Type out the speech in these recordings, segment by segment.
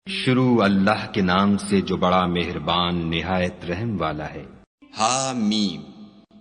شروع اللہ کے نام سے جو بڑا مہربان نہایت رحم والا ہے۔ حامیم،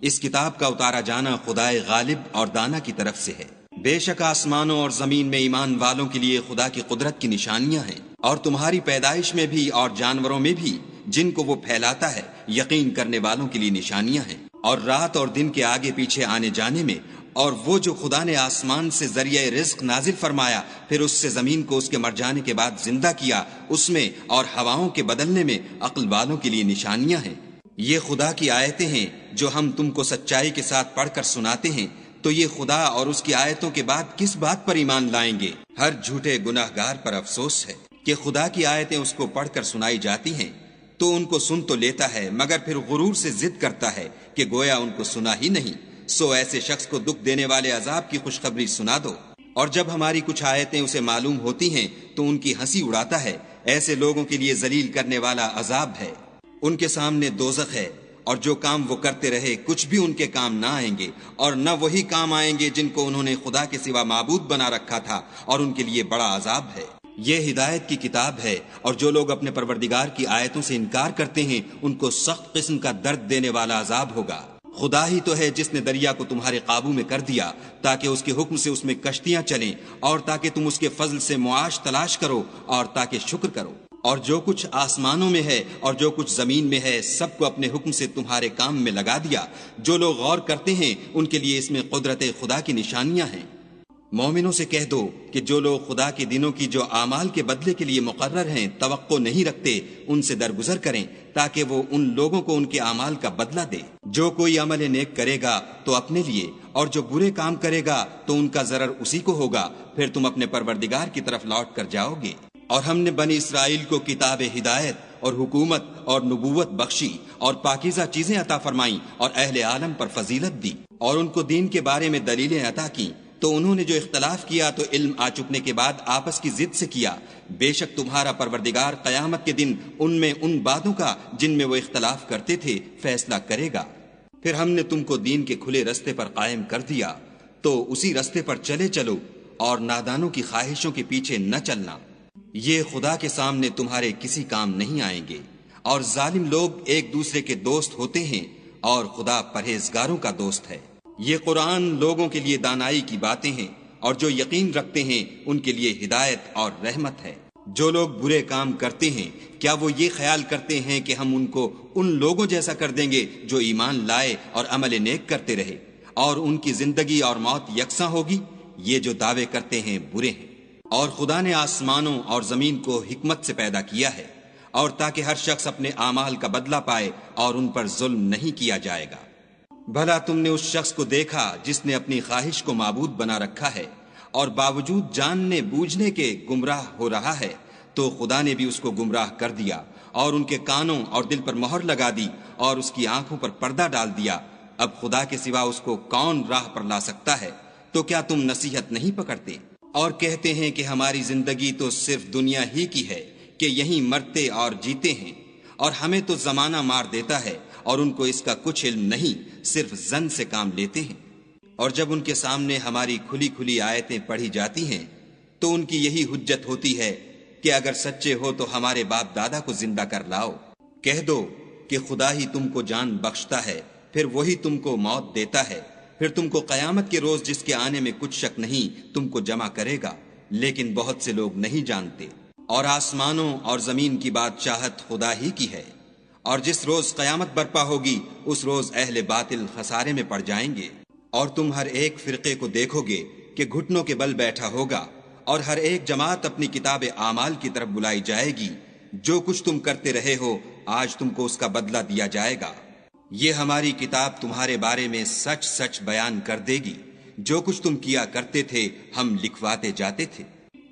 اس کتاب کا اتارا جانا خدائے غالب اور دانا کی طرف سے ہے۔ بے شک آسمانوں اور زمین میں ایمان والوں کے لیے خدا کی قدرت کی نشانیاں ہیں، اور تمہاری پیدائش میں بھی اور جانوروں میں بھی جن کو وہ پھیلاتا ہے یقین کرنے والوں کے لیے نشانیاں ہیں، اور رات اور دن کے آگے پیچھے آنے جانے میں، اور وہ جو خدا نے آسمان سے ذریعہ رزق نازل فرمایا، پھر اس سے زمین کو اس کے مر جانے کے بعد زندہ کیا، اس میں اور ہواؤں کے بدلنے میں عقل والوں کے لیے نشانیاں ہیں۔ یہ خدا کی آیتیں ہیں جو ہم تم کو سچائی کے ساتھ پڑھ کر سناتے ہیں، تو یہ خدا اور اس کی آیتوں کے بعد کس بات پر ایمان لائیں گے؟ ہر جھوٹے گناہگار پر افسوس ہے کہ خدا کی آیتیں اس کو پڑھ کر سنائی جاتی ہیں تو ان کو سن تو لیتا ہے، مگر پھر غرور سے ضد کرتا ہے کہ گویا ان کو سنا ہی نہیں۔ سو ایسے شخص کو دکھ دینے والے عذاب کی خوشخبری سنا دو، اور جب ہماری کچھ آیتیں اسے معلوم ہوتی ہیں تو ان کی ہنسی اڑاتا ہے۔ ایسے لوگوں کے لیے ذلیل کرنے والا عذاب ہے، ان کے سامنے دوزخ ہے، اور جو کام وہ کرتے رہے کچھ بھی ان کے کام نہ آئیں گے، اور نہ وہی کام آئیں گے جن کو انہوں نے خدا کے سوا معبود بنا رکھا تھا، اور ان کے لیے بڑا عذاب ہے۔ یہ ہدایت کی کتاب ہے، اور جو لوگ اپنے پروردگار کی آیتوں سے انکار کرتے ہیں ان کو سخت قسم کا درد دینے والا عذاب ہوگا۔ خدا ہی تو ہے جس نے دریا کو تمہارے قابو میں کر دیا تاکہ اس کے حکم سے اس میں کشتیاں چلیں، اور تاکہ تم اس کے فضل سے معاش تلاش کرو، اور تاکہ شکر کرو۔ اور جو کچھ آسمانوں میں ہے اور جو کچھ زمین میں ہے سب کو اپنے حکم سے تمہارے کام میں لگا دیا۔ جو لوگ غور کرتے ہیں ان کے لیے اس میں قدرت خدا کی نشانیاں ہیں۔ مومنوں سے کہہ دو کہ جو لوگ خدا کے دنوں کی جو اعمال کے بدلے کے لیے مقرر ہیں توقع نہیں رکھتے، ان سے درگزر کریں تاکہ وہ ان لوگوں کو ان کے اعمال کا بدلہ دے۔ جو کوئی عمل نیک کرے گا تو اپنے لیے، اور جو برے کام کرے گا تو ان کا ضرر اسی کو ہوگا، پھر تم اپنے پروردگار کی طرف لوٹ کر جاؤ گے۔ اور ہم نے بنی اسرائیل کو کتاب ہدایت اور حکومت اور نبوت بخشی، اور پاکیزہ چیزیں عطا فرمائیں، اور اہل عالم پر فضیلت دی، اور ان کو دین کے بارے میں دلیلیں عطا کیں۔ تو انہوں نے جو اختلاف کیا تو علم آ چکنے کے بعد آپس کی ضد سے کیا۔ بے شک تمہارا پروردگار قیامت کے دن ان میں ان باتوں کا جن میں وہ اختلاف کرتے تھے فیصلہ کرے گا۔ پھر ہم نے تم کو دین کے کھلے رستے پر قائم کر دیا، تو اسی رستے پر چلے چلو، اور نادانوں کی خواہشوں کے پیچھے نہ چلنا۔ یہ خدا کے سامنے تمہارے کسی کام نہیں آئیں گے، اور ظالم لوگ ایک دوسرے کے دوست ہوتے ہیں، اور خدا پرہیزگاروں کا دوست ہے۔ یہ قرآن لوگوں کے لیے دانائی کی باتیں ہیں، اور جو یقین رکھتے ہیں ان کے لیے ہدایت اور رحمت ہے۔ جو لوگ برے کام کرتے ہیں کیا وہ یہ خیال کرتے ہیں کہ ہم ان کو ان لوگوں جیسا کر دیں گے جو ایمان لائے اور عمل نیک کرتے رہے، اور ان کی زندگی اور موت یکساں ہوگی؟ یہ جو دعوے کرتے ہیں برے ہیں۔ اور خدا نے آسمانوں اور زمین کو حکمت سے پیدا کیا ہے، اور تاکہ ہر شخص اپنے اعمال کا بدلہ پائے، اور ان پر ظلم نہیں کیا جائے گا۔ بھلا تم نے اس شخص کو دیکھا جس نے اپنی خواہش کو معبود بنا رکھا ہے، اور باوجود جاننے بوجھنے کے گمراہ ہو رہا ہے؟ تو خدا نے بھی اس کو گمراہ کر دیا، اور ان کے کانوں اور دل پر مہر لگا دی، اور اس کی آنکھوں پر پردہ ڈال دیا۔ اب خدا کے سوا اس کو کون راہ پر لا سکتا ہے؟ تو کیا تم نصیحت نہیں پکڑتے؟ اور کہتے ہیں کہ ہماری زندگی تو صرف دنیا ہی کی ہے، کہ یہیں مرتے اور جیتے ہیں، اور ہمیں تو زمانہ مار دیتا ہے، اور ان کو اس کا کچھ علم نہیں، صرف ظن سے کام لیتے ہیں۔ اور جب ان کے سامنے ہماری کھلی کھلی آیتیں پڑھی جاتی ہیں تو ان کی یہی حجت ہوتی ہے کہ اگر سچے ہو تو ہمارے باپ دادا کو زندہ کر لاؤ۔ کہہ دو کہ خدا ہی تم کو جان بخشتا ہے، پھر وہی تم کو موت دیتا ہے، پھر تم کو قیامت کے روز جس کے آنے میں کچھ شک نہیں تم کو جمع کرے گا، لیکن بہت سے لوگ نہیں جانتے۔ اور آسمانوں اور زمین کی بادشاہت خدا ہی کی ہے، اور جس روز قیامت برپا ہوگی اس روز اہل باطل خسارے میں پڑ جائیں گے۔ اور تم ہر ایک فرقے کو دیکھو گے کہ گھٹنوں کے بل بیٹھا ہوگا، اور ہر ایک جماعت اپنی کتاب اعمال کی طرف بلائی جائے گی۔ جو کچھ تم کرتے رہے ہو آج تم کو اس کا بدلہ دیا جائے گا۔ یہ ہماری کتاب تمہارے بارے میں سچ سچ بیان کر دے گی، جو کچھ تم کیا کرتے تھے ہم لکھواتے جاتے تھے۔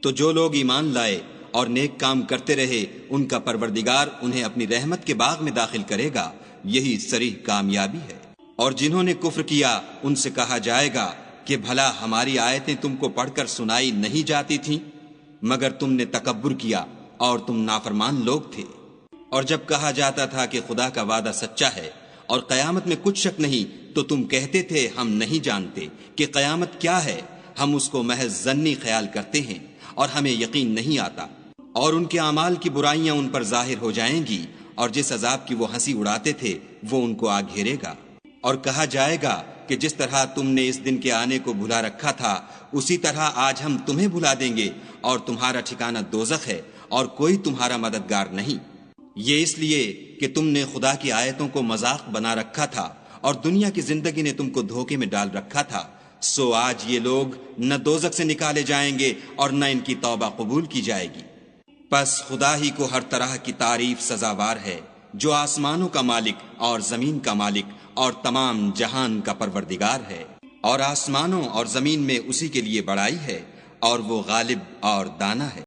تو جو لوگ ایمان لائے اور نیک کام کرتے رہے ان کا پروردگار انہیں اپنی رحمت کے باغ میں داخل کرے گا، یہی صریح کامیابی ہے۔ اور جنہوں نے کفر کیا ان سے کہا جائے گا کہ بھلا ہماری آیتیں تم کو پڑھ کر سنائی نہیں جاتی تھیں؟ مگر تم نے تکبر کیا اور تم نافرمان لوگ تھے۔ اور جب کہا جاتا تھا کہ خدا کا وعدہ سچا ہے اور قیامت میں کچھ شک نہیں، تو تم کہتے تھے ہم نہیں جانتے کہ قیامت کیا ہے، ہم اس کو محض ظنی خیال کرتے ہیں اور ہمیں یقین نہیں آتا۔ اور ان کے اعمال کی برائیاں ان پر ظاہر ہو جائیں گی، اور جس عذاب کی وہ ہنسی اڑاتے تھے وہ ان کو آ گھیرے گا۔ اور کہا جائے گا کہ جس طرح تم نے اس دن کے آنے کو بھلا رکھا تھا اسی طرح آج ہم تمہیں بھلا دیں گے، اور تمہارا ٹھکانہ دوزخ ہے اور کوئی تمہارا مددگار نہیں۔ یہ اس لیے کہ تم نے خدا کی آیتوں کو مذاق بنا رکھا تھا اور دنیا کی زندگی نے تم کو دھوکے میں ڈال رکھا تھا، سو آج یہ لوگ نہ دوزخ سے نکالے جائیں گے اور نہ ان کی توبہ قبول کی جائے گی۔ پس خدا ہی کو ہر طرح کی تعریف سزاوار ہے، جو آسمانوں کا مالک اور زمین کا مالک اور تمام جہان کا پروردگار ہے، اور آسمانوں اور زمین میں اسی کے لیے بڑائی ہے، اور وہ غالب اور دانا ہے۔